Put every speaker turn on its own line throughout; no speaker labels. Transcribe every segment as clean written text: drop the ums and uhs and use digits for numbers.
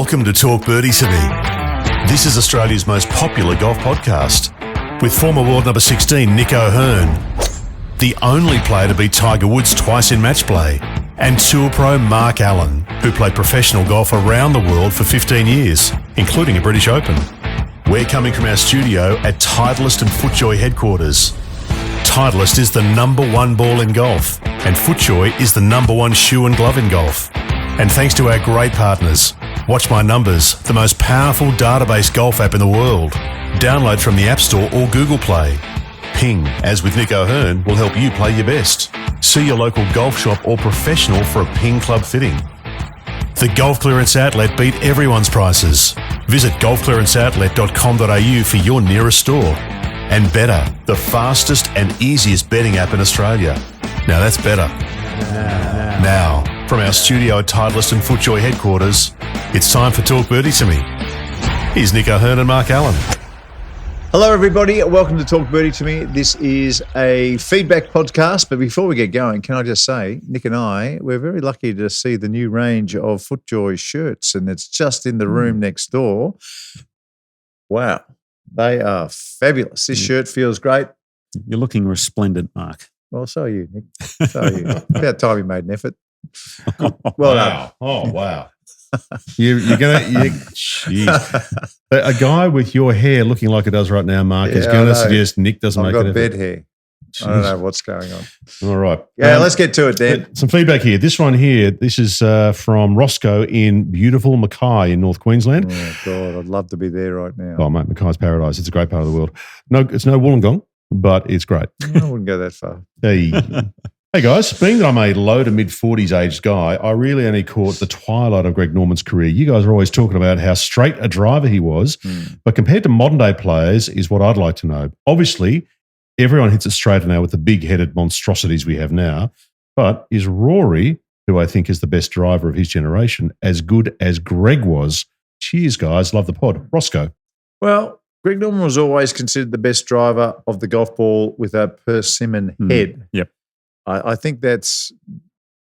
Welcome to Talk Birdie to Me. This is Australia's most popular golf podcast with former world number 16 Nick O'Hearn, the only player to beat Tiger Woods twice in match play, and tour pro Mark Allen, who played professional golf around the world for 15 years, including a British Open. We're coming from our studio at Titleist and FootJoy headquarters. Titleist is the number one ball in golf, and FootJoy is the number one shoe and glove in golf. And thanks to our great partners, Watch My Numbers, the most powerful database golf app in the world. Download from the App Store or Google Play. Ping, as with Nick O'Hearn, will help you play your best. See your local golf shop or professional for a Ping Club fitting. The Golf Clearance Outlet beat everyone's prices. Visit golfclearanceoutlet.com.au for your nearest store. And Better, the fastest and easiest betting app in Australia. Now that's better. Now, from our studio at Titleist and FootJoy headquarters, it's time for Talk Birdie to Me. Here's Nick O'Hearn and Mark Allen.
Hello, everybody. Welcome to Talk Birdie to Me. This is a feedback podcast, but before we get going, can I just say, Nick and we're very lucky to see the new range of FootJoy shirts, and it's just in the room next door. Wow, they are fabulous. This shirt feels great.
You're looking resplendent, Mark.
Well, so are you, Nick. So are you. About time you made an effort. Well done.
Oh, wow. You're jeez. A guy with your hair looking like it does right now, Mark, is going to suggest Nick doesn't make it.
I've got bed hair. Jeez. I don't know what's going on.
All right.
Yeah, let's get to it, Dan.
Some feedback here. This one here, this is from Roscoe in beautiful Mackay in North Queensland.
Oh, God, I'd love to be there right now.
Oh, mate, Mackay's paradise. It's a great part of the world. No, it's no Wollongong, but it's great.
I wouldn't go that far.
Hey guys, being that I'm a low to mid-40s aged guy, I really only caught the twilight of Greg Norman's career. You guys are always talking about how straight a driver he was, but compared to modern-day players is what I'd like to know. Obviously, everyone hits it straighter now with the big-headed monstrosities we have now, but is Rory, who I think is the best driver of his generation, as good as Greg was? Cheers, guys. Love the pod. Roscoe.
Well, Greg Norman was always considered the best driver of the golf ball with a persimmon head.
Yep.
I think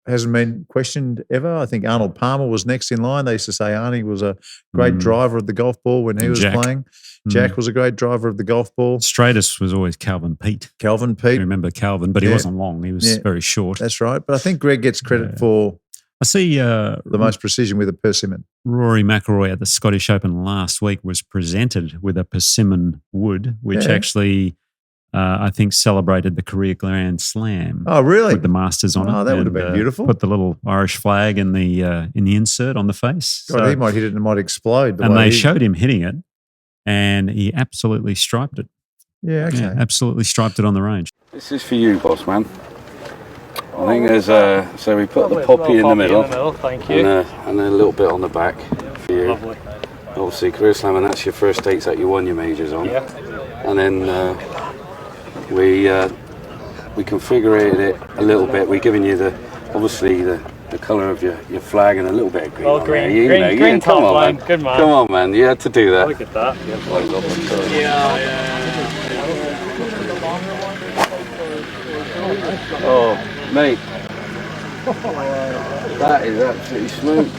hasn't been questioned ever. I think Arnold Palmer was next in line. They used to say Arnie was a great driver of the golf ball when he was playing. Jack was a great driver of the golf ball.
Straightest was always Calvin Pete. I remember Calvin, but he wasn't long. He was very short.
That's right. But I think Greg gets credit for
I see
the most precision with a persimmon.
Rory McIlroy at the Scottish Open last week was presented with a persimmon wood, which actually I think celebrated the career Grand Slam.
Oh, really?
With the Masters on it.
Oh, that would have been beautiful.
Put the little Irish flag in the insert on the face.
God, he might hit it and it might explode.
And they showed him hitting it, and he absolutely striped it.
Yeah, okay.
Yeah, absolutely striped it on the range.
This is for you, boss man. I think there's so we put the poppy in the middle.
Thank you.
And a little bit on the back for you.
Lovely.
Obviously, career slam, and that's your first dates that you won your majors on.
Yeah.
And then we configured it a little bit. We're giving you obviously the colour of your flag and a little bit of green.
Well,
on
green,
there.
green top
come on,
line.
man.
Good man.
Come on, man. You had to do that.
Look at that.
Oh, mate. That is absolutely smooth.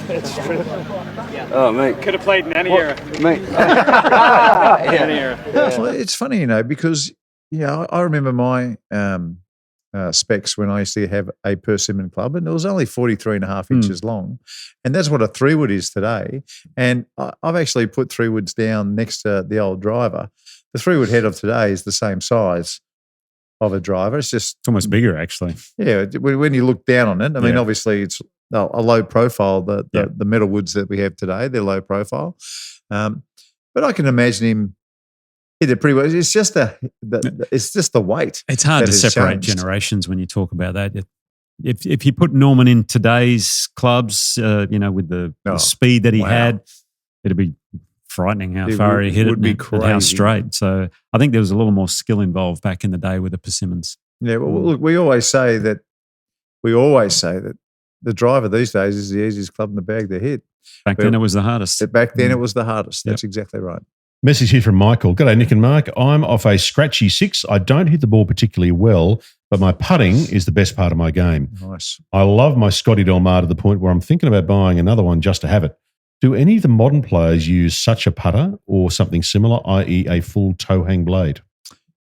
It's true.
Oh, mate.
Could have played in any era.
Mate.
Any era.
Well, it's funny, because I remember my specs when I used to have a persimmon club, and it was only 43 and a half inches long, and that's what a 3-wood is today. And I've actually put 3-woods down next to the old driver. The 3-wood head of today is the same size of a driver. It's
almost bigger, actually.
Yeah, when you look down on it, I mean, obviously it's a low profile. The metal woods that we have today, they're low profile. But I can imagine him hit it pretty well. It's just the weight.
It's hard to separate generations when you talk about that. If you put Norman in today's clubs, with the speed that he had, it'd be frightening how far he hit it and how straight. So I think there was a little more skill involved back in the day with the persimmons.
Yeah, well, look, we always say that the driver these days is the easiest club in the bag to hit.
Back then it was the hardest.
Back then it was the hardest. That's exactly right.
Message here from Michael. G'day, Nick and Mark. I'm off a scratchy 6. I don't hit the ball particularly well, but my putting is the best part of my game.
Nice.
I love my Scotty Del Mar to the point where I'm thinking about buying another one just to have it. Do any of the modern players use such a putter or something similar, i.e. a full toe hang blade?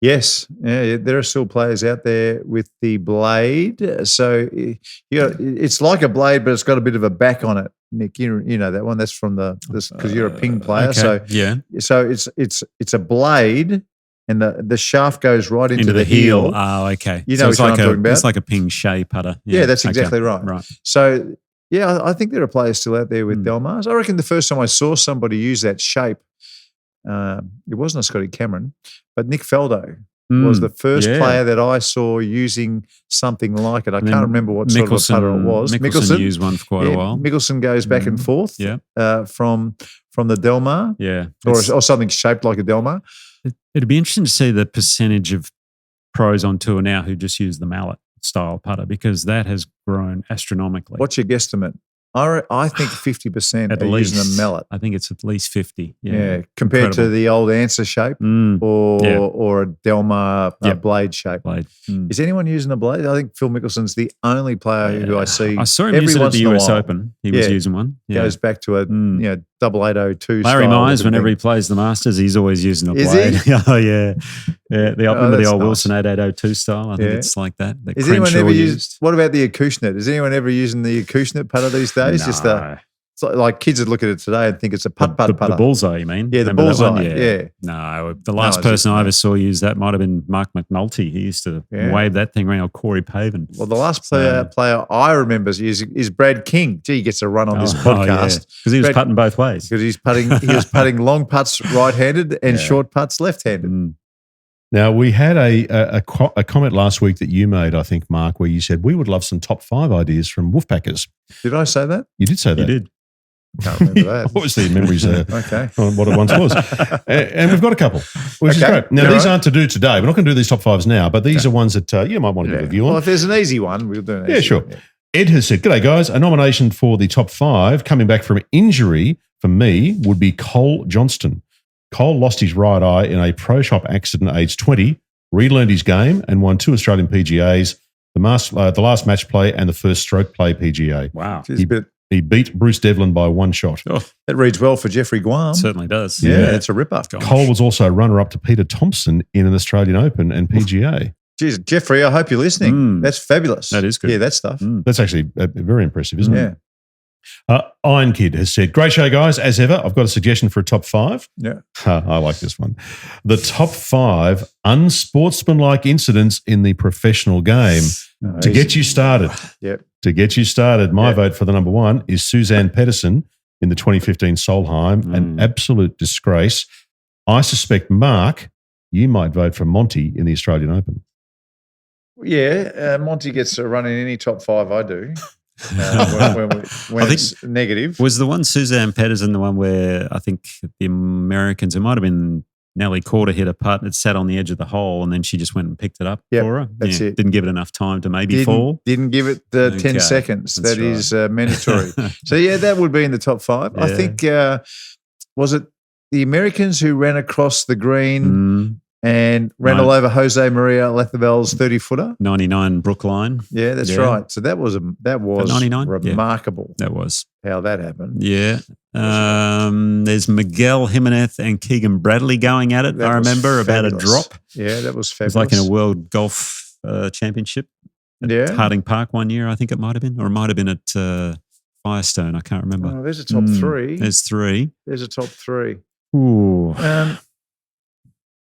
Yes, yeah, there are still players out there with the blade. So it's like a blade, but it's got a bit of a back on it. Nick, you know that one. That's from because you're a ping player.
Okay.
So it's a blade, and the shaft goes right into the heel.
Oh, okay.
You know what I'm talking about?
It's like a ping Shea putter.
Yeah, that's exactly right.
Right.
So yeah, I think there are players still out there with Del Mars. I reckon the first time I saw somebody use that shape, it wasn't a Scotty Cameron, but Nick Faldo was the first player that I saw using something like it. I can't remember what sort of a putter it was.
Mickelson used one for quite a while.
Mickelson goes back and forth from the Del Mar, or something shaped like a Del Mar.
It'd be interesting to see the percentage of pros on tour now who just use the mallet style putter, because that has grown astronomically.
What's your guesstimate? I think 50% are using a mallet.
I think it's at least 50.
Yeah, compared to the old answer shape or a Del Mar blade shape. Is anyone using a blade? I think Phil Mickelson's the only player who I see.
I saw him use it at the US Open. He was using one. Yeah.
Goes back to a 8802
Larry
style.
Myers, whenever he plays the Masters, he's always using a
Is
blade.
he?
Oh, yeah. Remember the old
nice.
Wilson 8802 style? I think it's like that.
Is anyone ever used? What about the Acushnet? Is anyone ever using the Acushnet putter these days?
No.
Just it's like kids would look at it today and think it's a putter.
The bullseye, you mean?
Yeah, the
Remember that one?
bullseye. Yeah.
No, the last person I ever saw use that might have been Mark McNulty. He used to wave that thing around, or Corey Pavin.
Well, the last player I remember using is Brad King. Gee, he gets a run on this podcast
because he was putting both ways.
Because he was putting long putts right-handed and short putts left-handed.
Now, we had a comment last week that you made, I think, Mark, where you said we would love some top 5 ideas from wolfpackers.
Did I say that?
You did say that.
You did.
Can't remember that.
Obviously, memories are
okay.
on what it once was. And we've got a couple, which is great. Now, these aren't to do today. We're not going to do these top 5s now, but these are ones that you might want to give a view on.
Well, if there's an easy one, we'll do an easy
sure.
one. Yeah.
Ed has said, "G'day, guys. A nomination for the top 5 coming back from injury for me would be Cole Johnston. Cole lost his right eye in a pro shop accident at age 20, relearned his game and won 2 Australian PGAs, the last match play and the first stroke play PGA.
Wow.
He beat Bruce Devlin by 1 shot.
Oh, that reads well for Jeffrey Guam.
It certainly does.
Yeah, it's a ripper.
Cole was also runner-up to Peter Thompson in an Australian Open and PGA.
Jeez, Jeffrey, I hope you're listening. That's fabulous.
That is good.
Yeah, that stuff.
That's actually very impressive, isn't it?
Yeah.
Iron Kid has said, "Great show, guys. As ever, I've got a suggestion for a top 5.
Yeah.
I like this one. The top 5 unsportsmanlike incidents in the professional game to get you started.
Yep.
To get you started, my vote for the number 1 is Suzanne Pedersen in the 2015 Solheim, an absolute disgrace. I suspect, Mark, you might vote for Monty in the Australian Open.
Yeah, Monty gets a run in any top 5 I do. When it's negative.
Was the one Suzanne Pedersen the one where I think the Americans, it might have been Nelly Corder hit a putt and it sat on the edge of the hole and then she just went and picked it up for her?
That's it.
Didn't give it enough time to maybe fall?
Didn't give it 10 seconds. That is mandatory. So, that would be in the top 5. Yeah. I think, was it the Americans who ran across the green and ran all over Jose Maria Lethavel's 30-footer?
99 Brookline.
Yeah, that's right. So that was
99?
remarkable.
That was.
How that happened.
Yeah. There's Miguel Jimenez and Keegan Bradley going at it, I remember, about a drop.
Yeah, that was fabulous.
It was like in a World Golf Championship at Harding Park one year, I think it might have been, or it might have been at Firestone. I can't remember.
Oh, there's a top 3.
There's 3.
There's a top 3.
Ooh.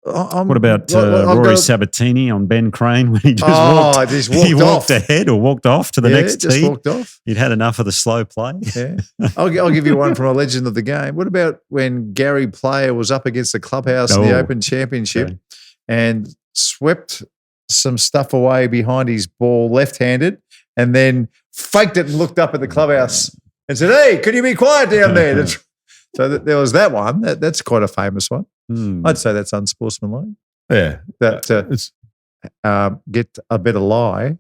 What about Rory Sabatini on Ben Crane when he just walked ahead or walked off to the next tee?
Just walked off.
He'd had enough of the slow play.
Yeah. I'll give you one from a legend of the game. What about when Gary Player was up against the clubhouse in the Open Championship and swept some stuff away behind his ball left-handed and then faked it and looked up at the clubhouse and said, "Hey, could you be quiet down there?" So there was that one. That's quite a famous one. I'd say that's unsportsmanlike.
Yeah.
That get a better lie.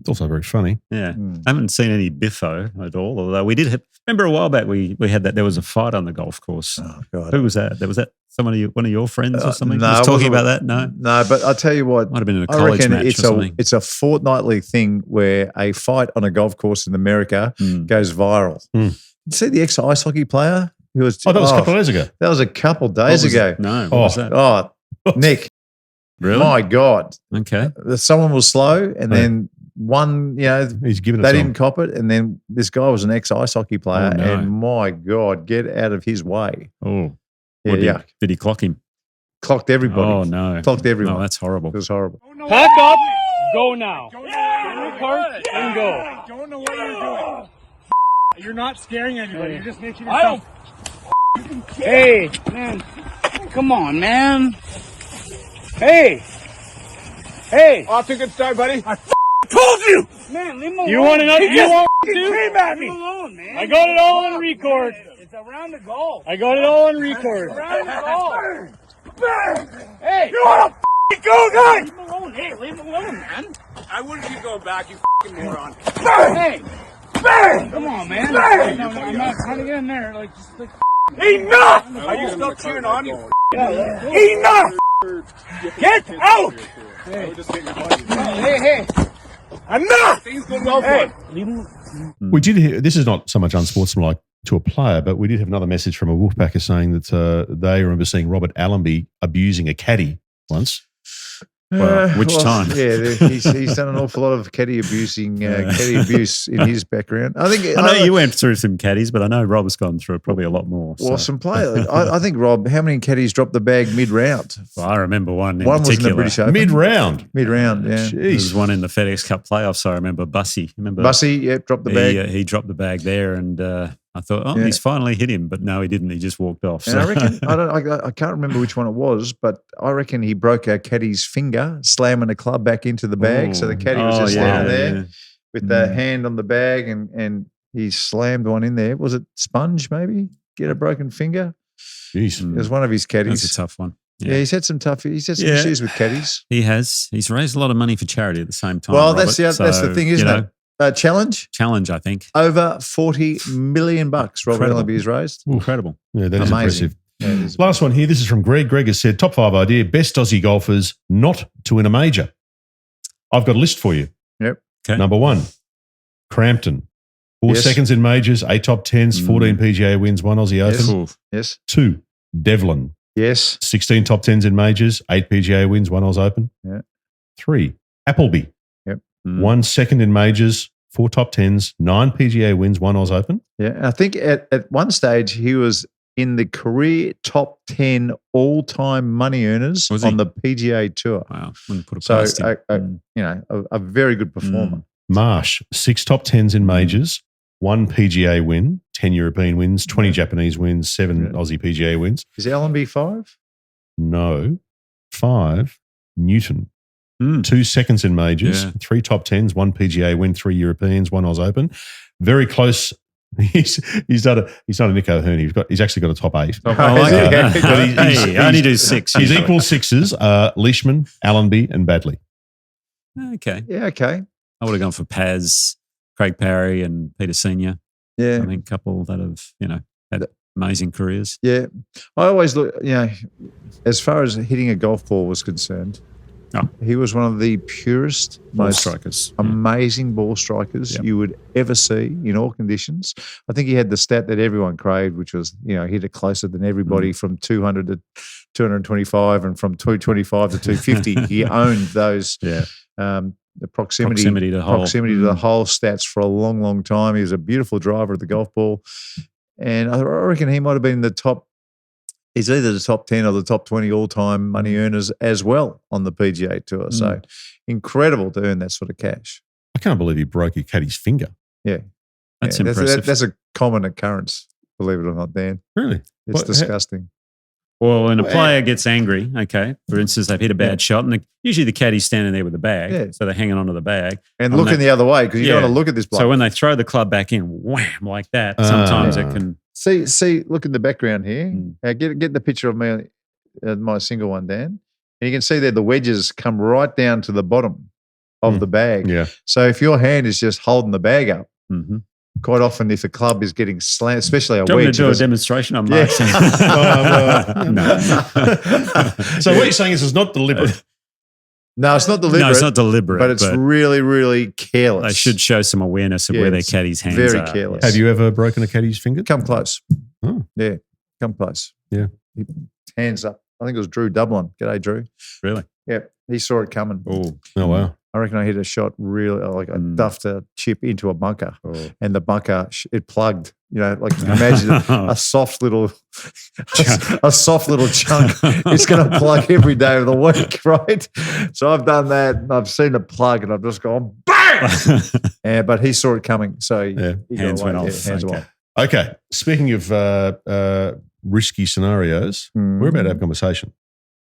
It's also very funny.
Yeah. I haven't seen any biffo at all, although we did remember a while back we had that there was a fight on the golf course.
Oh, God.
Who was that? There was that one of your friends or something?
No,
was
it
talking
wasn't-
about that? No,
No, but I'll tell you what.
might have been in a
I
college
reckon
match or something.
it's a fortnightly thing where a fight on a golf course in America goes viral.
Mm.
See the ex-ice hockey player who was
Oh, that was a couple of days ago.
That was a couple of days ago.
No, what was that?
Oh, Nick,
Really?
my God.
Okay.
Someone was slow and then one,
He's giving it
they
to
didn't
him.
cop it. And then this guy was an ex-ice hockey player.
Oh, no.
And my God, get out of his way.
Oh,
Yeah,
What
yeah.
Did he clock him?
Clocked everybody.
Oh no,
Clocked everyone.
No, that's horrible.
It was horrible.
Pack up. Go now. Get in the car and go.
I don't know what you're doing. You're not scaring anybody. You're just making yourself.
Hey, man. Come on, man. Hey. Hey.
Off to a good start, buddy.
I told you. Man, leave him alone.
You want another? You want to?
Came at me. Leave him alone, man.
I got it all on record.
It's around the goal.
I got it all on record.
Around the goal. Hey.
You want to go, guy?
Leave him alone. Hey, leave him alone, man.
I wouldn't keep going back, you moron.
Hey. Come on, man. No, I'm not trying to get in there. Just like.
Enough! Are you still cheering on you? Enough! Get out!
Hey.
Enough! Things going well for you.
Leave him.
We did hear, this is not so much unsportsmanlike to a player, but we did have another message from a wolfpacker saying that they remember seeing Robert Allenby abusing a caddy once.
Which time?
Yeah, he's done an awful lot of caddy abuse in his background. I think
I know you went through some caddies, but I know Rob's gone through probably a lot more. So.
Awesome player. I think Rob. How many caddies dropped the bag mid-round?
Well, I remember one in
One was in the
particular.
British Open.
Mid-round.
Mid-round, yeah.
There was
Jeez.
one in the FedEx Cup playoffs. I remember Bussy. Remember
Bussy, yeah, dropped the bag.
He dropped the bag there, and I thought,
Yeah.
he's finally hit him, but no, he didn't. He just walked off.
And I reckon I can't remember which one it was, but I reckon he broke our caddy's finger, slamming the club back into the bag. So the caddy was just standing there with the hand on the bag, and he slammed one in there. Was it Sponge? Maybe get a broken finger.
Jeez.
It was one of his caddies.
That's a tough one.
Yeah, he's had some issues with caddies.
He has. He's raised a lot of money for charity at the same time.
Well,
Robert.
that's the
So,
thing, isn't it? Challenge
Challenge, I think.
over $40 million. Robert
Incredible.
Allenby has raised.
Incredible.
Yeah, that is
Amazing.
impressive.
Yeah, it is.
Last one here. This is from Greg. Greg has said, top 5 idea, best Aussie golfers not to win a major. I've got a list for you.
Yep.
Okay.
Number 1, Crampton. 4
Yes.
seconds in majors, 8 top 10s, 14 PGA wins, 1 Aussie
Yes.
Open.
Oof.
Yes.
2, Devlin.
Yes.
16 top 10s in majors, 8 PGA wins, 1 Oz Open.
Yeah.
3, Appleby.
Yep.
1 second in majors, 4 top 10s, 9 PGA wins, 1 Oz Open.
Yeah. And I think at one stage he was in the career top 10 all-time money earners
Was he?
on the PGA Tour.
Wow. Wouldn't put it
So,
past him.
a very good performer.
Marsh, 6 top 10s in majors, 1 PGA win, 10 European wins, 20 Japanese wins, 7
Yeah.
Aussie PGA wins.
Is Allenby 5?
No. 5, Newton.
Mm.
2 seconds in majors,
Yeah.
3 top 10s, 1 PGA win, 3 Europeans, 1 Oz Open. Very close. He's done a Nick O'Hern. He's actually got a top 8.
I like
Yeah.
that.
But he's-
Hey, I only do 6.
His
usually.
equal 6s are Leishman, Allenby, and Badley.
Okay.
Yeah, okay.
I would have gone for Paz, Craig Parry, and Peter Senior.
Yeah.
I think a couple that have, had amazing careers.
Yeah. I always look, as far as hitting a golf ball was concerned, he was one of the purest,
Ball
most
strikers.
amazing ball strikers
Yep.
you would ever see in all conditions. I think he had the stat that everyone craved, which was, hit it closer than everybody from 200 to 225 and from 225 to 250. He owned those.
Yeah.
The proximity
Proximity to hole.
to the hole stats for a long, long time. He was a beautiful driver of the golf ball. And I reckon he might have been he's either the top 10 or the top 20 all-time money earners as well on the PGA Tour. So incredible to earn that sort of cash.
I can't believe he broke your caddy's finger.
Yeah.
That's
Yeah,
impressive.
That's a common occurrence, believe it or not, Dan.
Really?
It's
What-
disgusting.
Well, when a player gets angry, okay, for instance, they've hit a bad shot, and usually the caddy's standing there with the bag,
Yeah.
so they're hanging onto the bag.
And
on
looking
that-
the other way because you don't
Yeah.
want to look at this bloke.
So when they throw the club back in, wham, like that, sometimes it can.
See, look in the background here.
Mm.
Get the picture of me, my single one, Dan. And you can see there the wedges come right down to the bottom of the bag.
Yeah.
So if your hand is just holding the bag up,
Mhm.
quite often if a club is getting slammed, especially a
Do you want me
wedge.
to do a demonstration on
Yeah.
Mark's?
So what you're saying is it's not deliberate.
No, it's not deliberate.
No, it's not deliberate.
But it's really, really careless.
They should show some awareness of where their
it's
caddy's hands
very
are.
careless.
Have you ever broken a caddy's finger?
Come close.
Oh.
Yeah, come close.
Yeah.
Hands up. I think it was Drew Dublin. G'day, Drew.
Really?
Yeah, he saw it coming.
Oh, wow.
I reckon I hit a shot really, like I duffed a chip into a bunker, and the bunker it plugged. You know, like imagine a soft little, a soft little chunk. It's going to plug every day of the week, right? So I've done that, and I've seen it plug, and I've just gone bang. But he saw it coming, so he
hands went off.
Hands went off.
Okay. Speaking of risky scenarios, we're about to have a conversation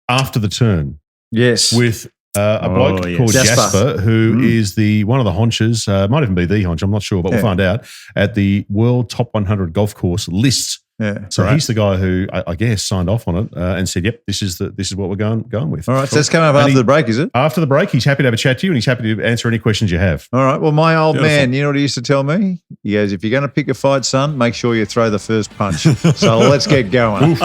after the turn.
Yes,
with a bloke called Jasper, who is one of the honchos, might even be the honch, I'm not sure, but we'll find out, at the World Top 100 Golf Course list.
Yeah.
So he's the guy who, I guess, signed off on it and said, yep, this is what we're going with.
All right, so that's coming up after the break, is it?
After the break, he's happy to have a chat to you and he's happy to answer any questions you have.
All right, well, my old man, you know what he used to tell me? He goes, if you're going to pick a fight, son, make sure you throw the first punch. So let's get going.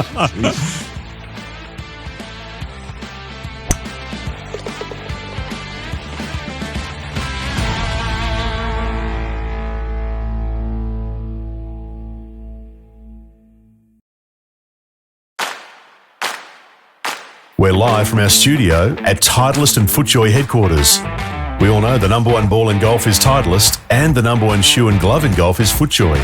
We're live from our studio at Titleist and FootJoy headquarters. We all know the number one ball in golf is Titleist and the number one shoe and glove in golf is FootJoy.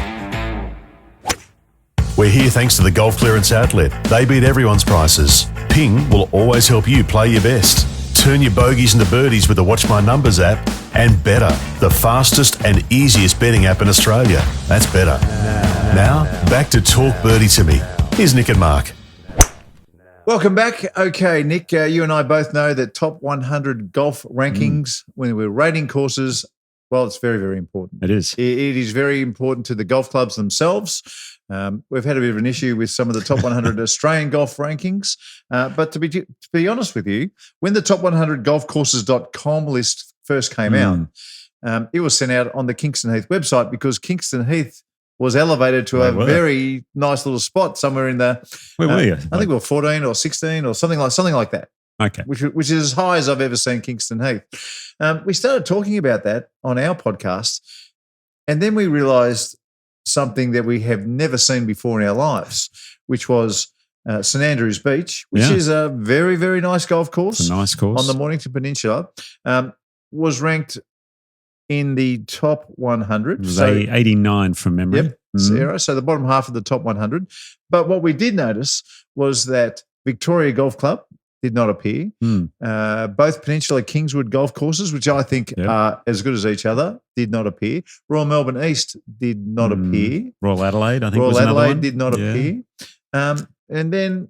We're here thanks to the Golf Clearance Outlet. They beat everyone's prices. Ping will always help you play your best. Turn your bogeys into birdies with the Watch My Numbers app. And Better, the fastest and easiest betting app in Australia. That's better. Now, back to Talk Birdie to Me. Here's Nick and Mark.
Welcome back. Okay, Nick, you and I both know that top 100 golf rankings, when we're rating courses, well, it's very, very important.
It is.
It is very important to the golf clubs themselves. We've had a bit of an issue with some of the top 100 Australian golf rankings. But to be honest with you, when the top 100 golfcourses.com list first came out, it was sent out on the Kingston Heath website because Kingston Heath was elevated to a very nice little spot somewhere in the.
Where were you?
I think we were 14 or 16 or something like that.
Okay,
which is as high as I've ever seen Kingston Heath. We started talking about that on our podcast, and then we realised something that we have never seen before in our lives, which was St Andrews Beach, which is a very, very nice golf course.
It's a nice course
on the Mornington Peninsula. Was ranked in the top 100.
So 89 from memory.
Yep, zero. So the bottom half of the top 100. But what we did notice was that Victoria Golf Club did not appear. Both Peninsula Kingswood golf courses, which I think are as good as each other, did not appear. Royal Melbourne East did not appear.
Royal Adelaide, I think,
Royal
was another
Adelaide
one.
did not appear. And then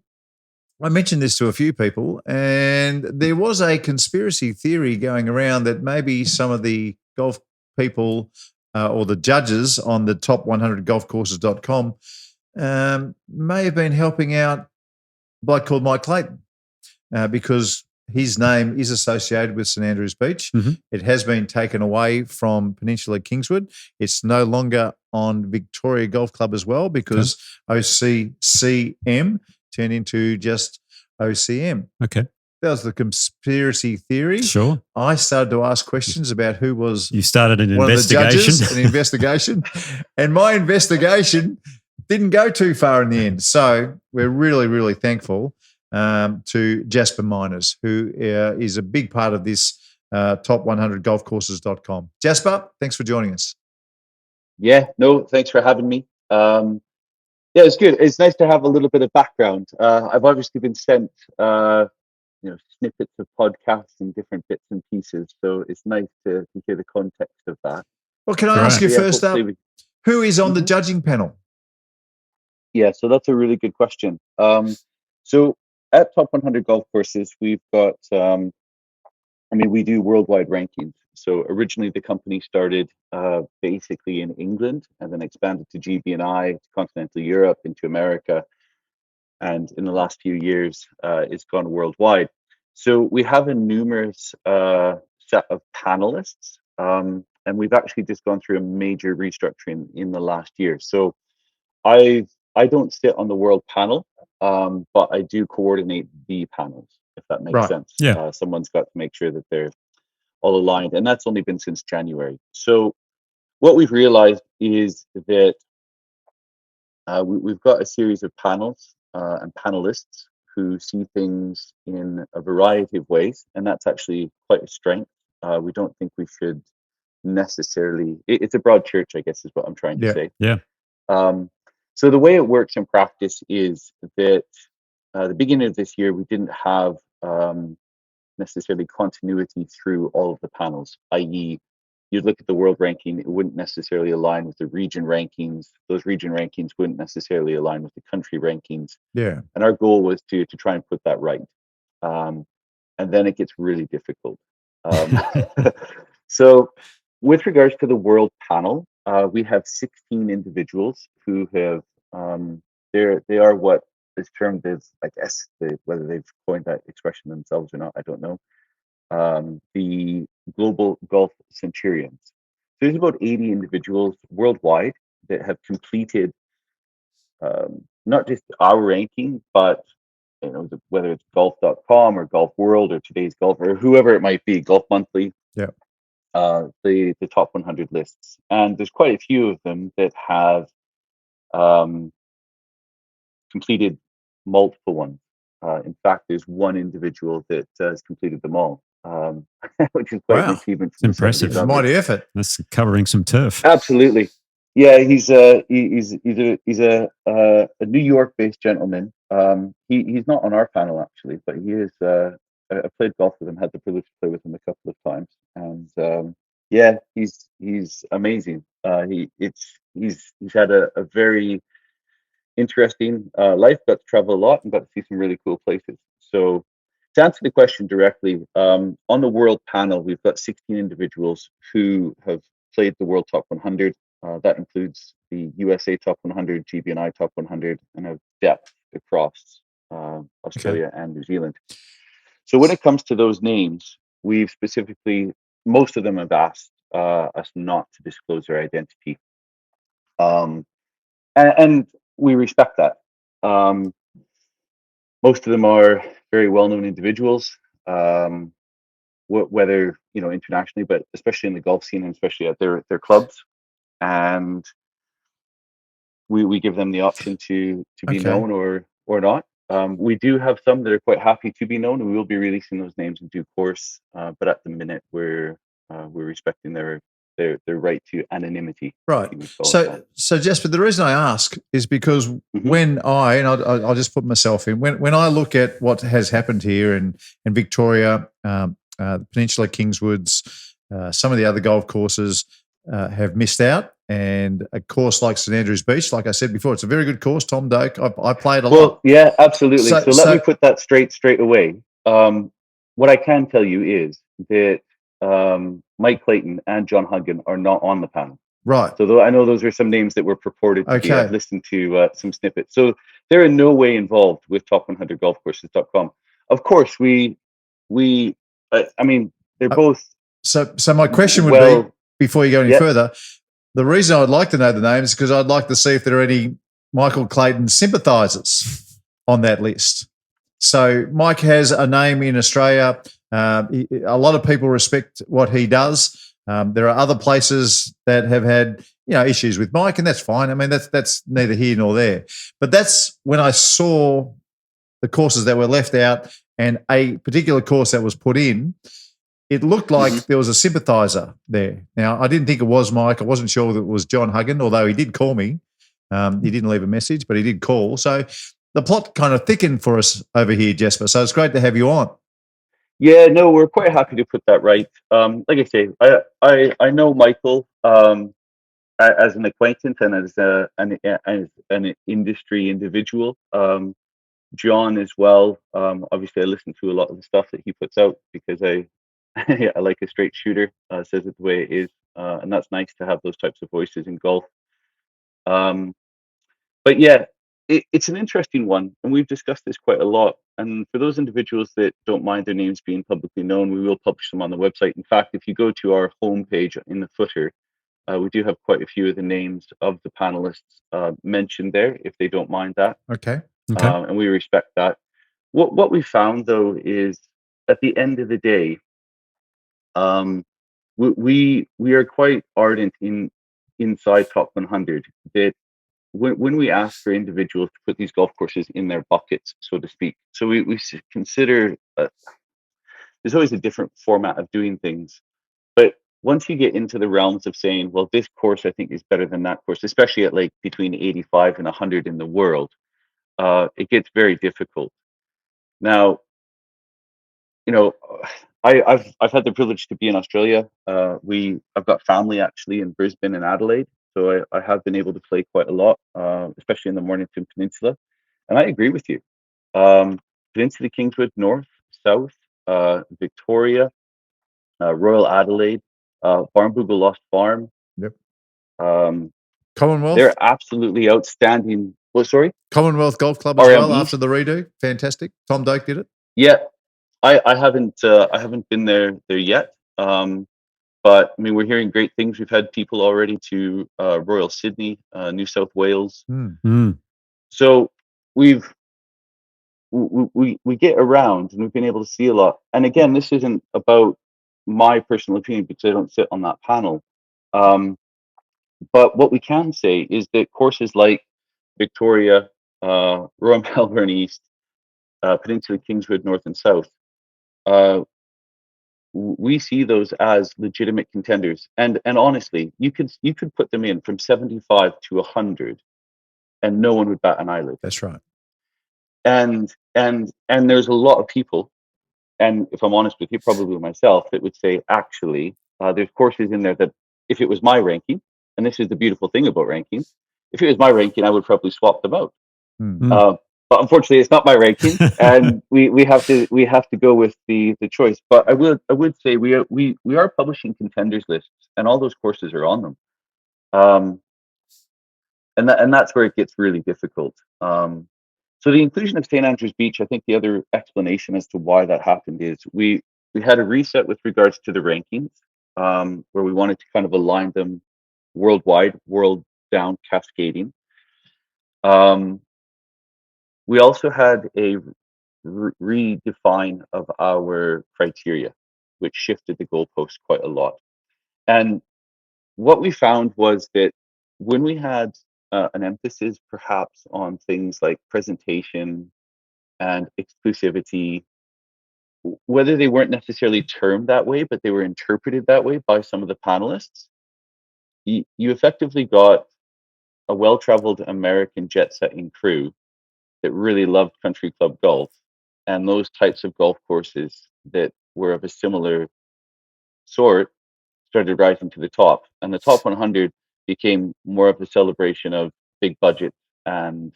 I mentioned this to a few people, and there was a conspiracy theory going around that maybe some of the golf people or the judges on the top 100 golfcourses.com may have been helping out a bloke called Mike Clayton because his name is associated with St Andrews Beach. It has been taken away from Peninsula Kingswood. It's no longer on Victoria Golf Club as well because OCCM turned into just OCM.
Okay.
That was the conspiracy theory.
Sure.
I started to ask questions about who was
You started an
one
investigation.
of the judges, an investigation. And my investigation didn't go too far in the end. So we're really, really thankful to Jasper Miners, who is a big part of this top 100 golfcourses.com. Jasper, thanks for joining us.
Yeah, no, thanks for having me. Yeah, it's good. It's nice to have a little bit of background. I've obviously been sent snippets of podcasts and different bits and pieces. So it's nice to hear the context of that.
Well, can I ask you first up, who is on the judging panel?
Yeah, so that's a really good question. So at Top 100 Golf Courses, we've got, we do worldwide rankings. So originally the company started basically in England and then expanded to GB&I, to continental Europe, into America. And in the last few years, it's gone worldwide. So we have a numerous set of panelists. and we've actually just gone through a major restructuring in the last year. So I don't sit on the world panel, but I do coordinate the panels, if that makes sense.
Yeah.
Someone's got to make sure that they're all aligned, and that's only been since January. So what we've realized is that we've got a series of panels and panelists who see things in a variety of ways, and that's actually quite a strength. We don't think we should necessarily. It's a broad church, I guess, is what I'm trying to say.
Yeah.
So the way it works in practice is that the beginning of this year we didn't have necessarily continuity through all of the panels, i.e., you'd look at the world ranking, it wouldn't necessarily align with the region rankings. Those region rankings wouldn't necessarily align with the country rankings.
Yeah.
And our goal was to try and put that right. And then it gets really difficult. So with regards to the world panel, we have 16 individuals who have, they are what is termed as, I guess, whether they've coined that expression themselves or not, I don't know. The Global Golf Centurions. So there's about 80 individuals worldwide that have completed not just our ranking, but whether it's golf.com or Golf World or Today's Golf or whoever it might be, Golf Monthly.
Yeah.
The top 100 lists, and there's quite a few of them that have completed multiple ones. In fact, there's one individual that has completed them all, which is quite an achievement.
It's impressive.
It's a mighty effort.
That's covering some turf.
Absolutely. Yeah, he's a New York-based gentleman. He's not on our panel actually, but he is. I played golf with him, had the privilege to play with him a couple of times, and yeah, he's amazing. He's had a very interesting life, got to travel a lot and got to see some really cool places. So to answer the question directly, on the world panel, we've got 16 individuals who have played the World Top 100. That includes the USA Top 100, GB&I Top 100, and have depth across Australia and New Zealand. So when it comes to those names, we've specifically, most of them have asked us not to disclose their identity. And we respect that. Most of them are very well-known individuals, whether internationally, but especially in the golf scene and especially at their clubs. And we give them the option to be known or not. We do have some that are quite happy to be known, and we will be releasing those names in due course. But at the minute, we're respecting their right to anonymity.
Right. So Jasper, the reason I ask is because when I'll just put myself in, when I look at what has happened here in Victoria, the Peninsula Kingswoods, some of the other golf courses have missed out. And a course like St Andrews Beach, like I said before, it's a very good course. Tom Doak, I played a lot.
Well, yeah, absolutely. So let me put that straight away. What I can tell you is that Mike Clayton and John Huggan are not on the panel.
Right.
So I know those are some names that were purported to be. I've listened to some snippets. So they're in no way involved with top100golfcourses.com. Of course, I mean, they're both.
So my question would be, before you go any further, the reason I'd like to know the names is because I'd like to see if there are any Michael Clayton sympathisers on that list. So Mike has a name in Australia. A lot of people respect what he does. There are other places that have had issues with Mike, and that's fine. I mean, that's neither here nor there. But that's when I saw the courses that were left out and a particular course that was put in. It looked like there was a sympathiser there. Now, I didn't think it was Mike. I wasn't sure that it was John Huggan, although he did call me. He didn't leave a message, but he did call. So the plot kind of thickened for us over here, Jasper. So it's great to have you on.
Yeah, no, we're quite happy to put that right. Like I say, I know Michael as an acquaintance and as an industry individual. John as well. Obviously, I listen to a lot of the stuff that he puts out because I like a straight shooter. Says it the way it is, and that's nice to have those types of voices in golf. But yeah, it's an interesting one, and we've discussed this quite a lot And for those individuals that don't mind their names being publicly known, we will publish them on the website. In fact, if you go to our homepage in the footer, we do have quite a few of the names of the panelists mentioned there, if they don't mind that.
Okay.
And we respect that. What we found, though, is at the end of the day, we are quite ardent inside Top 100 that when we ask for individuals to put these golf courses in their buckets, so to speak, so we consider there's always a different format of doing things. But once you get into the realms of saying, well, this course I think is better than that course, especially at like between 85 and 100 in the world, it gets very difficult. Now, I've had the privilege to be in Australia. I've got family actually in Brisbane and Adelaide, so I have been able to play quite a lot, especially in the Mornington Peninsula. And I agree with you. Peninsula Kingswood, North, South, Victoria, Royal Adelaide, Barnbougle Lost Farm.
Yep.
Commonwealth. They're absolutely outstanding. Well, sorry.
Commonwealth Golf Club as well after the redo. Fantastic. Tom Doak did it.
Yeah, I haven't been there yet. But I mean, we're hearing great things. We've had people already to Royal Sydney, New South Wales. So we get around and we've been able to see a lot. And again, this isn't about my personal opinion because I don't sit on that panel. But what we can say is that courses like Victoria, Royal Melbourne East, Peninsula Kingswood North and South, we see those as legitimate contenders. And honestly, you could put them in from 75 to 100, and no one would bat an eyelid.
That's right.
And there's a lot of people, and if I'm honest with you, probably myself, that would say actually there's courses in there that if it was my ranking, and this is the beautiful thing about rankings, if it was my ranking, I would probably swap them out. But unfortunately, it's not my ranking, and we have to go with the choice. But I would say we are publishing contenders lists, and all those courses are on them. And that's where it gets really difficult. So the inclusion of St. Andrews Beach, I think the other explanation as to why that happened is we had a reset with regards to the rankings, where we wanted to kind of align them worldwide, world down, cascading. We also had a redefine of our criteria, which shifted the goalpost quite a lot. And what we found was that when we had an emphasis perhaps on things like presentation and exclusivity, whether they weren't necessarily termed that way, but they were interpreted that way by some of the panelists, you effectively got a well-traveled American jet-setting crew that really loved country club golf, and those types of golf courses that were of a similar sort started rising to the top, and the top 100 became more of a celebration of big budget and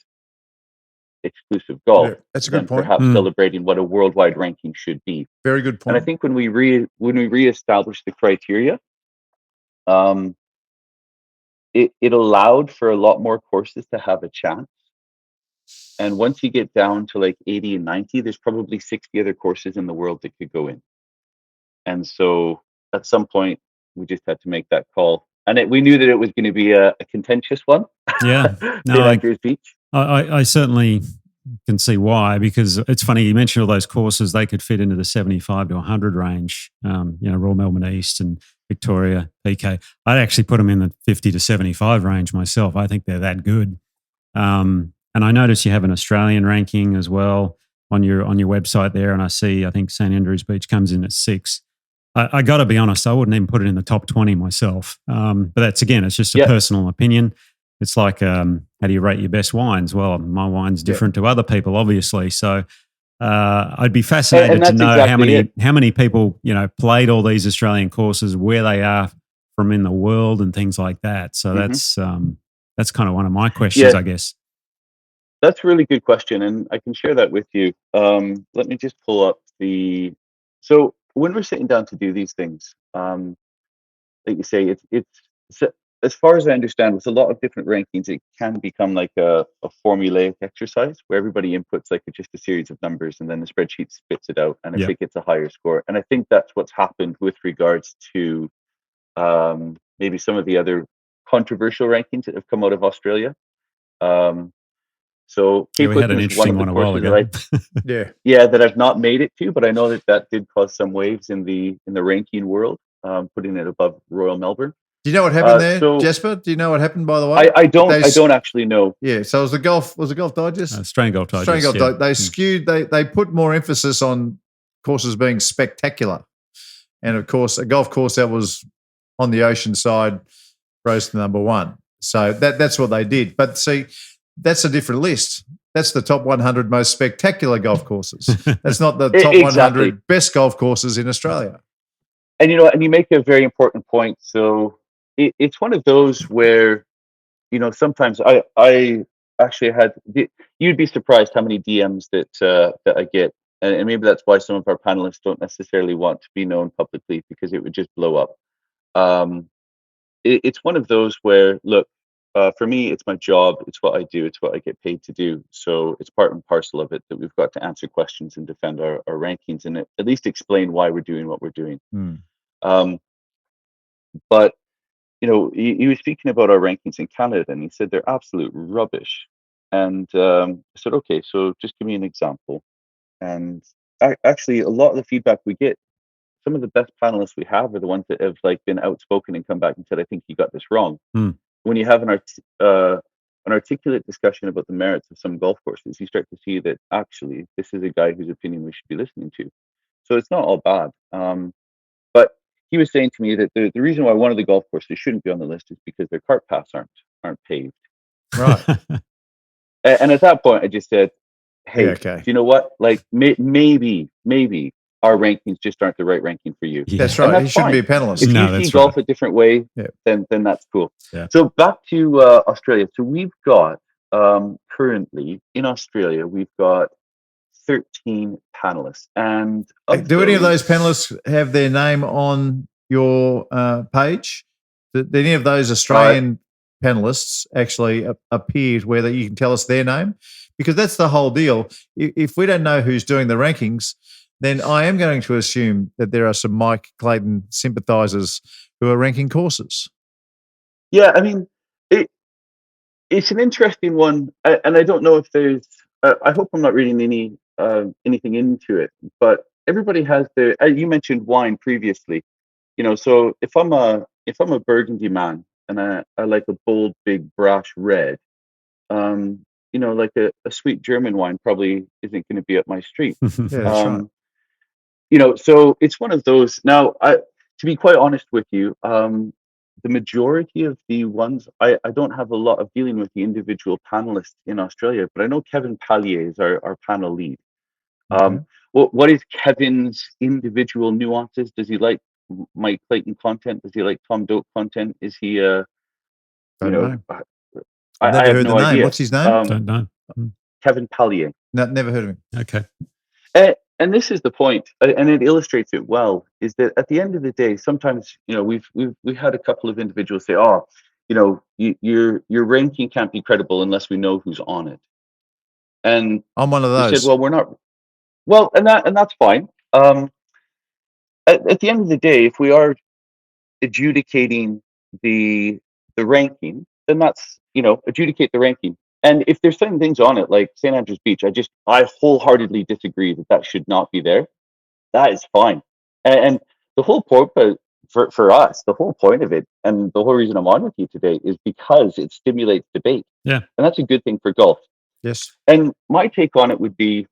exclusive golf.
Yeah, that's a good point.
Perhaps celebrating what a worldwide ranking should be.
Very good point.
And I think when we reestablished the criteria, it allowed for a lot more courses to have a chance. And once you get down to like 80 and 90, there's probably 60 other courses in the world that could go in. And so at some point, we just had to make that call. And we knew that it was going to be a contentious one.
Yeah. No, I certainly can see why, because it's funny, you mentioned all those courses, they could fit into the 75 to 100 range, Royal Melbourne East and Victoria, PK. I'd actually put them in the 50 to 75 range myself. I think they're that good. And I notice you have an Australian ranking as well on your website there, and I think St. Andrews Beach comes in at 6. I got to be honest, I wouldn't even put it in the top 20 myself. But that's, again, it's just a personal opinion. It's like, how do you rate your best wines? Well, my wine's different to other people, obviously. So I'd be fascinated to know how many people played all these Australian courses, where they are from in the world, and things like that. So that's kind of one of my questions, I guess.
That's a really good question, and I can share that with you. Let me just pull up so when we're sitting down to do these things, like you say, it's as far as I understand, with a lot of different rankings, it can become like a formulaic exercise where everybody inputs like just a series of numbers and then the spreadsheet spits it out, and if it gets a higher score. And I think that's what's happened with regards to maybe some of the other controversial rankings that have come out of Australia. So Cape
we had an
Woodton is one
interesting
of the
one a while
courses
ago.
that I've not made it to, but I know that did cause some waves in the ranking world, putting it above Royal Melbourne.
Do you know what happened there, Jasper? Do you know what happened, by the way?
I don't actually know.
Yeah, so it was Golf Digest?
Australian Golf Digest.
Australian Golf Digest. They skewed, they put more emphasis on courses being spectacular. And of course, a golf course that was on the ocean side rose to number one. So that's what they did. But see, that's a different list. That's the top 100 most spectacular golf courses. That's not the top 100 best golf courses in Australia.
And and you make a very important point. So it's one of those where, sometimes I actually you'd be surprised how many DMs that I get. And maybe that's why some of our panelists don't necessarily want to be known publicly, because it would just blow up. It's one of those where, look, for me, it's my job. It's what I do. It's what I get paid to do. So it's part and parcel of it that we've got to answer questions and defend our rankings, and at least explain why we're doing what we're doing. But he was speaking about our rankings in Canada, and he said they're absolute rubbish. And I said, okay, so just give me an example. And actually, a lot of the feedback we get, some of the best panelists we have are the ones that have been outspoken and come back and said, I think you got this wrong. When you have an articulate discussion about the merits of some golf courses, you start to see that actually this is a guy whose opinion we should be listening to. So it's not all bad. But he was saying to me that the reason why one of the golf courses shouldn't be on the list is because their cart paths aren't paved.
Right.
And at that point, I just said, hey,
Yeah, okay.
do you know what? Maybe our rankings just aren't the right ranking for you.
Yeah. That's right. He shouldn't be a panelist.
If you see golf a different way, then that's cool.
Yeah.
So back to Australia. So we've got currently in Australia, we've got 13 panelists. And
do any of those panelists have their name on your page? Did any of those Australian panelists actually appeared where you can tell us their name? Because that's the whole deal. If we don't know who's doing the rankings, then I am going to assume that there are some Mike Clayton sympathisers who are ranking courses.
Yeah, I mean, it's an interesting one, and I don't know if there's. I hope I'm not reading anything into it, but everybody has their. You mentioned wine previously, So if I'm a Burgundy man and I like a bold, big, brash red, like a sweet German wine probably isn't going to be up my street.
Yeah, that's right.
So it's one of those. Now, to be quite honest with you, the majority of the ones, I don't have a lot of dealing with the individual panelists in Australia, but I know Kevin Pallier is our panel lead. What is Kevin's individual nuances? Does he like Mike Clayton content? Does he like Tom Doak content? Is he
Don't know.
I
never
have
heard
no
the name.
idea.
What's his name?
Don't know.
Kevin Pallier.
No, never heard of him.
Okay.
And this is the point, and it illustrates it well, is that at the end of the day, sometimes, we've had a couple of individuals say, your ranking can't be credible unless we know who's on it. And
I'm one of those.
We said, well, we're not. Well, and that's fine. At the end of the day, if we are adjudicating the ranking, then that's, adjudicate the ranking. And if there's certain things on it, like St. Andrews Beach, I wholeheartedly disagree that should not be there. That is fine. And the whole point for us, the whole point of it, and the whole reason I'm on with you today is because it stimulates debate.
Yeah.
And that's a good thing for golf.
Yes.
And my take on it would be,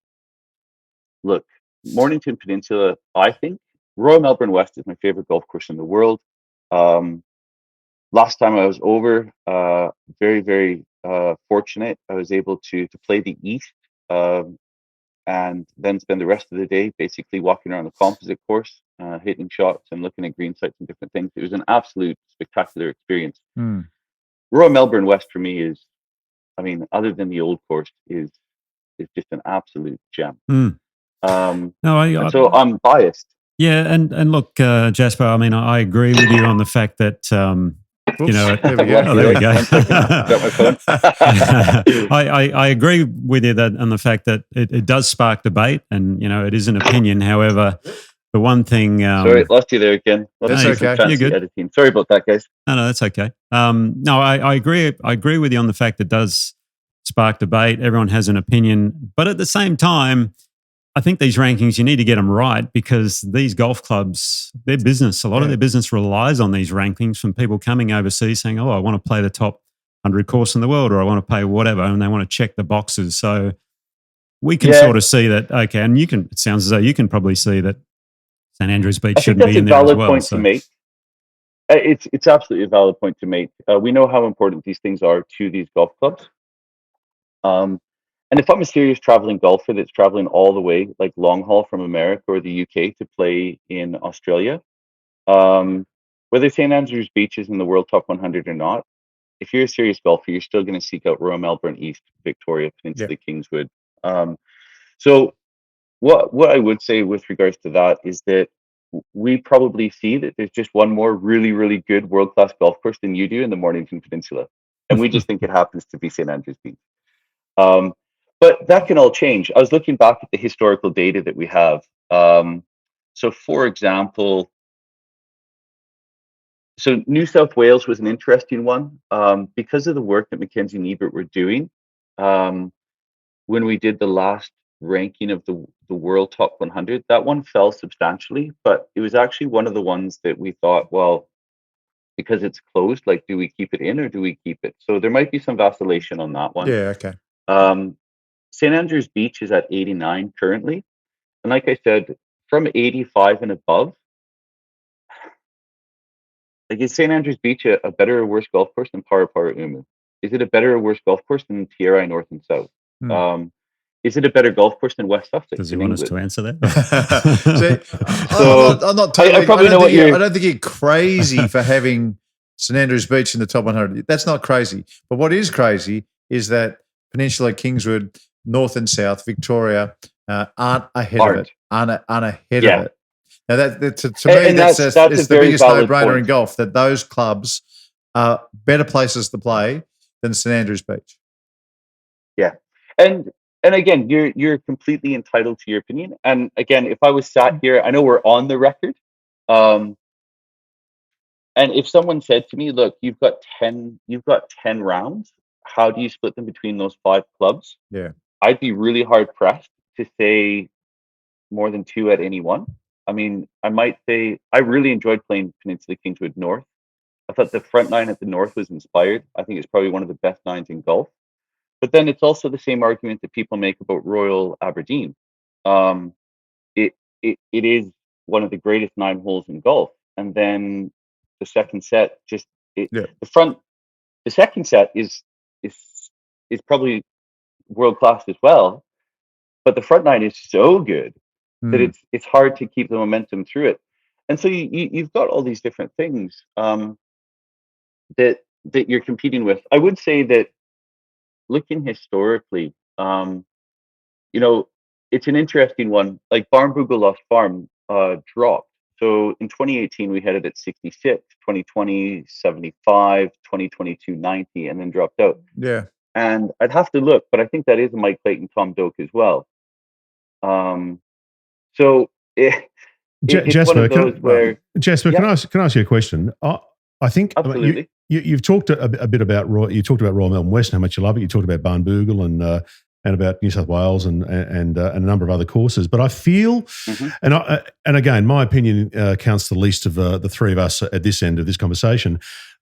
look, Mornington Peninsula, I think Royal Melbourne West is my favorite golf course in the world. Last time I was over, very, very fortunate. I was able to play the East and then spend the rest of the day basically walking around the composite course, hitting shots and looking at green sites and different things. It was an absolute spectacular experience. Royal Melbourne West for me is, other than the old course, is just an absolute gem. So I'm biased.
Yeah, and look, Jasper, I agree with you on the fact that You know,
there we go.
oh, there we go.
1 second. Got my phone.
I agree with you that on the fact that it does spark debate, and you know, it is an opinion. However, the one thing.
Sorry, lost you there again.
That's okay.
Fancy
You're good.
editing. Sorry about that, guys.
No, that's okay. No, I agree. I agree with you on the fact it does spark debate. Everyone has an opinion, but at the same time, I think these rankings, you need to get them right, because these golf clubs, their business, a lot of their business relies on these rankings from people coming overseas saying, oh, I want to play the top 100 course in the world, or I want to play whatever, and they want to check the boxes. So we can sort of see that, okay, and you can, it sounds as though you can probably see that St. Andrews Beach shouldn't be in there as well.
Point to make. It's absolutely a valid point to make. We know how important these things are to these golf clubs. And if I'm a serious traveling golfer that's traveling all the way, like long haul from America or the UK to play in Australia, whether St. Andrews Beach is in the World Top 100 or not, if you're a serious golfer, you're still going to seek out Royal Melbourne East, Victoria, Peninsula, Kingswood. So what I would say with regards to that is that we probably see that there's just one more really, really good world-class golf course than you do in the Mornington Peninsula. And we just think it happens to be St. Andrews Beach. But that can all change. I was looking back at the historical data that we have. So for example, so New South Wales was an interesting one because of the work that Mackenzie and Ebert were doing. When we did the last ranking of the World Top 100, that one fell substantially, but it was actually one of the ones that we thought, well, because it's closed, like, do we keep it in or do we keep it? So there might be some vacillation on that one.
Yeah, okay.
St. Andrews Beach is at 89 currently. And like I said, from 85 and above, like, is St. Andrews Beach a better or worse golf course than Parapara Umu? Is it a better or worse golf course than TRI North and South? Is it a better golf course than West Sussex?
Does he want us to answer that?
See, I'm not totally,
I
don't think you're crazy for having St. Andrews Beach in the top 100. That's not crazy. But what is crazy is that Peninsula, Kingswood, North and South, Victoria aren't ahead of it. Aren't ahead of it. Now, that to me, that's the biggest no-brainer in golf, that those clubs are better places to play than St. Andrews Beach.
Yeah. And again, you're completely entitled to your opinion. And again, if I was sat here, I know we're on the record. And if someone said to me, look, you've got 10 rounds, how do you split them between those 5 clubs?
Yeah.
I'd be really hard pressed to say more than 2 at any one. I mean, I might say I really enjoyed playing Peninsula Kingswood North. I thought the front nine at the North was inspired. I think it's probably one of the best nines in golf. But then it's also the same argument that people make about Royal Aberdeen. It is one of the greatest 9 holes in golf. And then the second set, the second set is probably world class as well. But the front nine is so good that it's hard to keep the momentum through it. And so you've got all these different things that you're competing with. I would say that looking historically, it's an interesting one. Like Barnbougle Lost Farm dropped. So in 2018, we had it at 66, 2020, 75, 2022, 90, and then dropped out.
Yeah.
And I'd have to look, but I think that is a Mike Clayton, Tom Doak as well. So
Jasper,
Jasper,
can I ask you a question? I think
absolutely.
You've talked a bit about you talked about Royal Melbourne West and how much you love it. You talked about Barnbougle and about New South Wales and a number of other courses. But I feel, and again, my opinion counts the least of the three of us at this end of this conversation.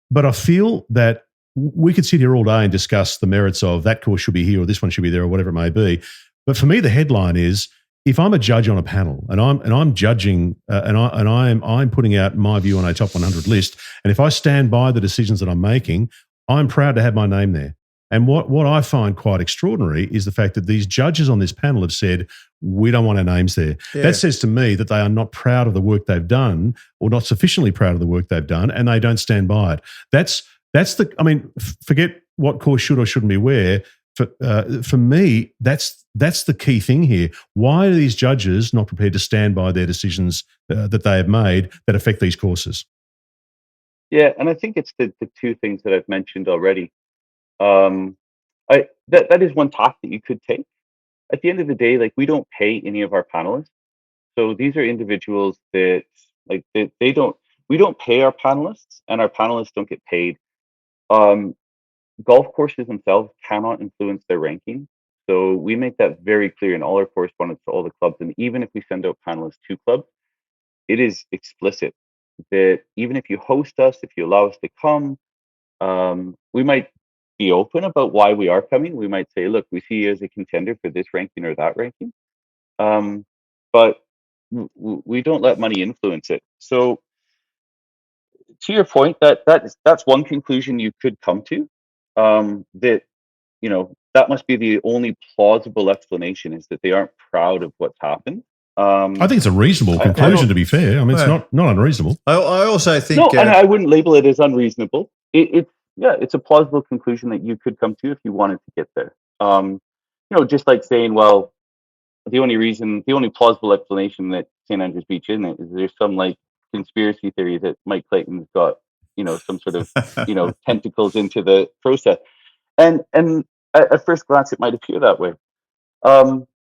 But I feel that we could sit here all day and discuss the merits of that course should be here or this one should be there or whatever it may be. But for me, the headline is, if I'm a judge on a panel and I'm judging and I'm putting out my view on a top 100 list, and if I stand by the decisions that I'm making, I'm proud to have my name there. And what I find quite extraordinary is the fact that these judges on this panel have said, we don't want our names there. Yeah. That says to me that they are not proud of the work they've done or not sufficiently proud of the work they've done, and they don't stand by it. Forget what course should or shouldn't be where. For me, that's the key thing here. Why are these judges not prepared to stand by their decisions that they have made that affect these courses?
Yeah, and I think it's the two things that I've mentioned already. That is one tack that you could take. At the end of the day, like, we don't pay any of our panelists, so these are individuals that, like, they don't. We don't pay our panelists, and our panelists don't get paid. Golf courses themselves cannot influence their ranking, so we make that very clear in all our correspondence to all the clubs. And even if we send out panelists to clubs, it is explicit that even if you host us, if you allow us to come, we might be open about why we are coming. We might say, look, we see you as a contender for this ranking or that ranking, but we don't let money influence it. So, to your point, that's one conclusion you could come to. That, that must be the only plausible explanation, is that they aren't proud of what's happened.
I think it's a reasonable conclusion, to be fair. I mean, it's not unreasonable.
I also think
no, and I wouldn't label it as unreasonable. It's a plausible conclusion that you could come to if you wanted to get there. Just like saying, well, the only plausible explanation that St. Andrews Beach isn't it is there's some like conspiracy theory that Mike Clayton's got, some sort of, tentacles into the process. And at first glance, it might appear that way.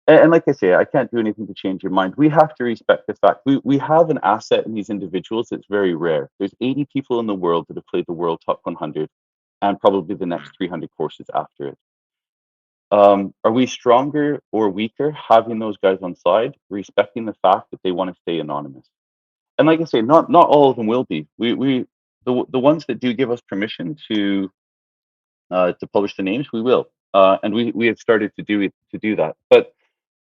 And like I say, I can't do anything to change your mind. We have to respect the fact we have an asset in these individuals that's very rare. There's 80 people in the world that have played the World Top 100 and probably the next 300 courses after it. Are we stronger or weaker having those guys on side, respecting the fact that they want to stay anonymous? And like I say, not all of them will be. The ones that do give us permission to publish the names, we will, and we have started to do that. But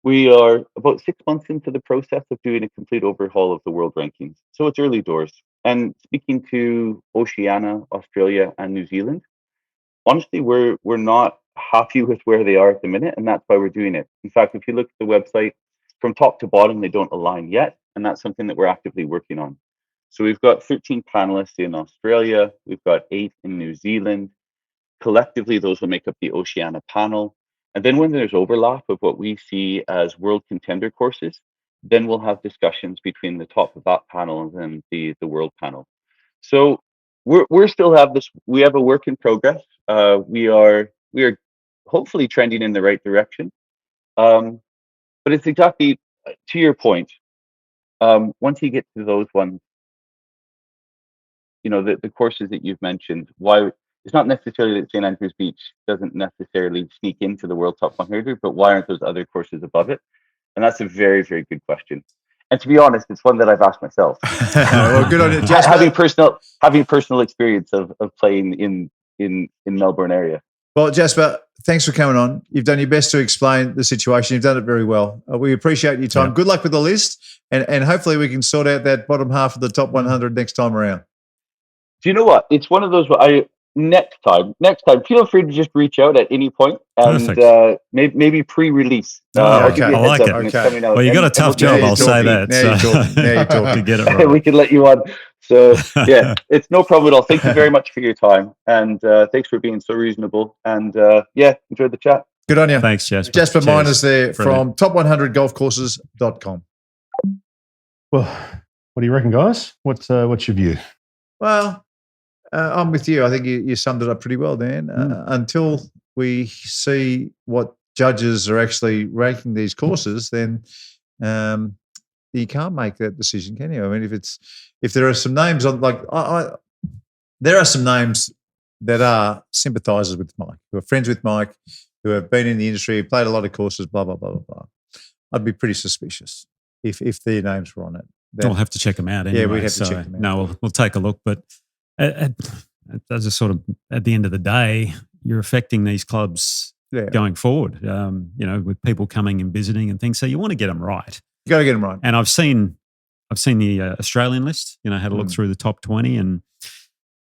we are about 6 months into the process of doing a complete overhaul of the world rankings, so it's early doors. And speaking to Oceania, Australia, and New Zealand, honestly, we're not happy with where they are at the minute, and that's why we're doing it. In fact, if you look at the website from top to bottom, they don't align yet, and that's something that we're actively working on. So we've got 13 panelists in Australia, we've got 8 in New Zealand. Collectively, those will make up the Oceania panel. And then when there's overlap of what we see as world contender courses, then we'll have discussions between the top of that panel and the world panel. So we're still have this. We have a work in progress. We are hopefully trending in the right direction. But it's exactly to your point. Once you get to those ones, the courses that you've mentioned, why it's not necessarily that St. Andrews Beach doesn't necessarily sneak into the World Top 100, but why aren't those other courses above it? And that's a very, very good question. And to be honest, it's one that I've asked myself.
Well, good on you, Jasper.
having personal experience of playing in Melbourne area.
Well, Jasper, thanks for coming on. You've done your best to explain the situation. You've done it very well. We appreciate your time. Yeah. Good luck with the list, and hopefully we can sort out that bottom half of the top 100 next time around.
Do you know what? It's one of those. Next time, feel free to just reach out at any point and maybe pre-release.
I'll give you a heads up when it's coming out. Well, you got a tough job, I'll say that.
Now you're talking.
To get it right.
We can let you on. So yeah, it's no problem at all. Thank you very much for your time, and thanks for being so reasonable. And enjoyed the chat.
Good on you.
Thanks, Jasper.
Jasper Miners there from top100golfcourses.com.
Well, what do you reckon, guys? What's your view?
Well, I'm with you. I think you summed it up pretty well, Dan. Until we see what judges are actually ranking these courses, then you can't make that decision, can you? I mean, if there are some names on, like there are some names that are sympathisers with Mike, who are friends with Mike, who have been in the industry, played a lot of courses, blah blah blah blah blah. I'd be pretty suspicious if their names were on it.
We'll have to check them out anyway.
Yeah, we'd have to check them out.
No, we'll take a look, but. As a sort of at the end of the day, you're affecting these clubs going forward. With people coming and visiting and things, so you want to get them right.
You got to get them right.
And I've seen the Australian list. Had a look through the top 20, and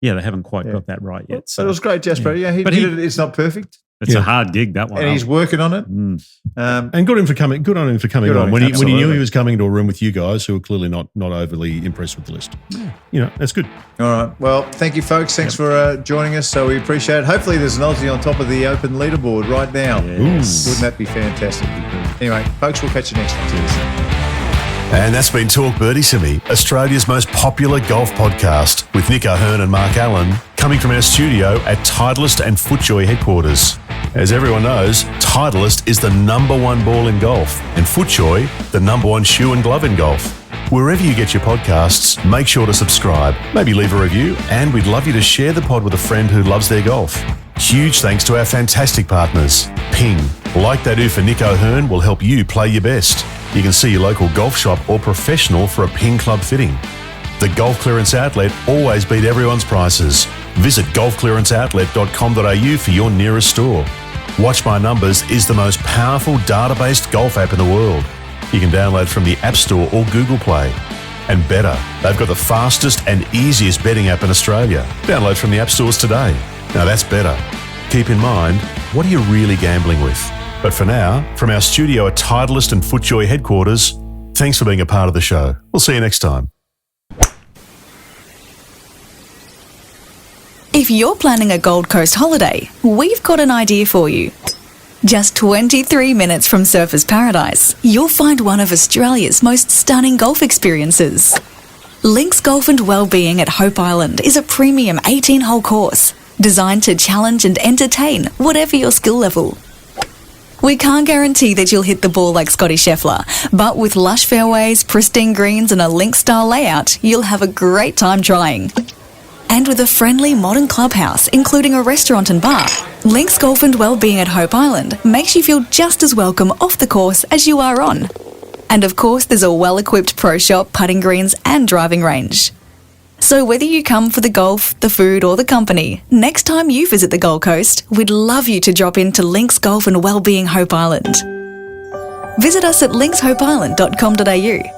they haven't quite got that right yet. So
it was great, Jasper. Yeah, he did it. It's not perfect.
It's a hard gig, that one.
And he's working on it.
And good on him for coming on. When he knew he was coming into a room with you guys who were clearly not overly impressed with the list. Yeah. That's good.
All right. Well, thank you, folks. Thanks for joining us. So we appreciate it. Hopefully there's an Aussie on top of the open leaderboard right now.
Yes.
Wouldn't that be fantastic? Anyway, folks, we'll catch you next time.
Cheers.
And that's been Talk Birdie to Me, Australia's most popular golf podcast, with Nick O'Hearn and Mark Allen, coming from our studio at Titleist and FootJoy headquarters. As everyone knows, Titleist is the #1 ball in golf, and FootJoy, the #1 shoe and glove in golf. Wherever you get your podcasts, make sure to subscribe, maybe leave a review, and we'd love you to share the pod with a friend who loves their golf. Huge thanks to our fantastic partners. Ping, like they do for Nick O'Hearn, will help you play your best. You can see your local golf shop or professional for a Ping club fitting. The Golf Clearance Outlet always beat everyone's prices. Visit golfclearanceoutlet.com.au for your nearest store. Watch My Numbers is the most powerful data-based golf app in the world. You can download from the App Store or Google Play. And better, they've got the fastest and easiest betting app in Australia. Download from the App Stores today. Now that's better. Keep in mind, what are you really gambling with? But for now, from our studio at Titleist and FootJoy headquarters, thanks for being a part of the show. We'll see you next time.
If you're planning a Gold Coast holiday, we've got an idea for you. Just 23 minutes from Surfers Paradise, you'll find one of Australia's most stunning golf experiences. Links Golf and Wellbeing at Hope Island is a premium 18-hole course designed to challenge and entertain whatever your skill level. We can't guarantee that you'll hit the ball like Scotty Scheffler, but with lush fairways, pristine greens and a link-style layout, you'll have a great time trying. And with a friendly modern clubhouse, including a restaurant and bar, Links Golf and Wellbeing at Hope Island makes you feel just as welcome off the course as you are on. And of course, there's a well-equipped pro shop, putting greens and driving range. So whether you come for the golf, the food or the company, next time you visit the Gold Coast, we'd love you to drop into Links Golf and Wellbeing Hope Island. Visit us at linkshopeisland.com.au.